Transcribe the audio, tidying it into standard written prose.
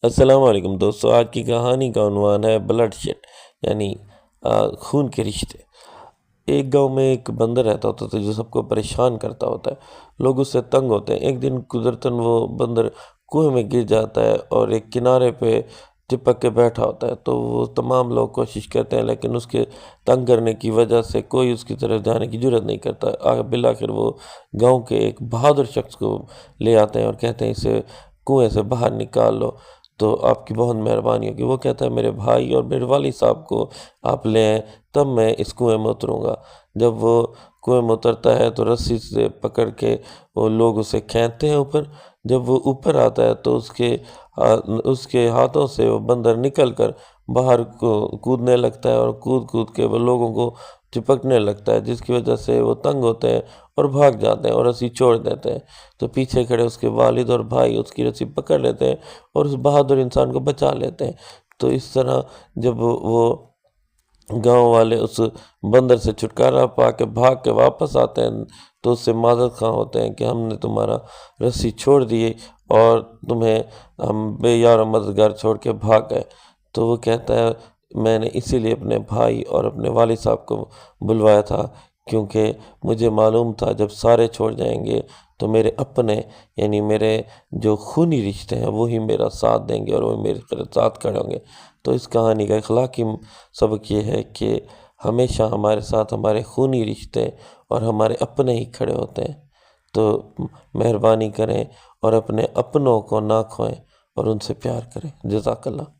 السلام علیکم دوستو، آج کی کہانی کا عنوان ہے بلڈ شیڈ، یعنی خون کے رشتے۔ ایک گاؤں میں ایک بندر رہتا ہوتا تھا جو سب کو پریشان کرتا ہوتا ہے، لوگ اس سے تنگ ہوتے ہیں۔ ایک دن قدرتاً وہ بندر کنویں میں گر جاتا ہے اور ایک کنارے پہ چپک کے بیٹھا ہوتا ہے، تو وہ تمام لوگ کوشش کرتے ہیں لیکن اس کے تنگ کرنے کی وجہ سے کوئی اس کی طرف جانے کی جرت نہیں کرتا۔ بالآخر وہ گاؤں کے ایک بہادر شخص کو لے آتے ہیں اور کہتے ہیں اسے کنویں سے باہر نکال لو تو آپ کی بہت مہربانی ہوگی۔ وہ کہتا ہے میرے بھائی اور میرے والد صاحب کو آپ لے آئیں تب میں اس کنویں میں اتروں گا۔ جب وہ کنویں میں اترتا ہے تو رسی سے پکڑ کے وہ لوگ اسے کھینچتے ہیں اوپر۔ جب وہ اوپر آتا ہے تو اس کے ہاتھوں سے وہ بندر نکل کر باہر کودنے لگتا ہے اور کود کے وہ لوگوں کو چپکنے لگتا ہے، جس کی وجہ سے وہ تنگ ہوتے ہیں اور بھاگ جاتے ہیں اور رسی چھوڑ دیتے ہیں۔ تو پیچھے کھڑے اس کے والد اور بھائی اس کی رسی پکڑ لیتے ہیں اور اس بہادر انسان کو بچا لیتے ہیں۔ تو اس طرح جب وہ گاؤں والے اس بندر سے چھٹکارا پا کے بھاگ کے واپس آتے ہیں تو اس سے معذرت خواہ ہوتے ہیں کہ ہم نے تمہارا رسی چھوڑ دی اور تمہیں ہم بے یار و مددگار چھوڑ کے بھاگ گئے۔ تو وہ کہتا ہے میں نے اسی لیے اپنے بھائی اور اپنے والد صاحب کو بلوایا تھا، کیونکہ مجھے معلوم تھا جب سارے چھوڑ جائیں گے تو میرے اپنے یعنی میرے جو خونی رشتے ہیں وہی میرا ساتھ دیں گے اور وہ میرے ساتھ کھڑے ہوں گے۔ تو اس کہانی کا اخلاقی سبق یہ ہے کہ ہمیشہ ہمارے ساتھ ہمارے خونی رشتے اور ہمارے اپنے ہی کھڑے ہوتے ہیں۔ تو مہربانی کریں اور اپنے اپنوں کو نہ کھوئیں اور ان سے پیار کریں۔ جزاک اللہ۔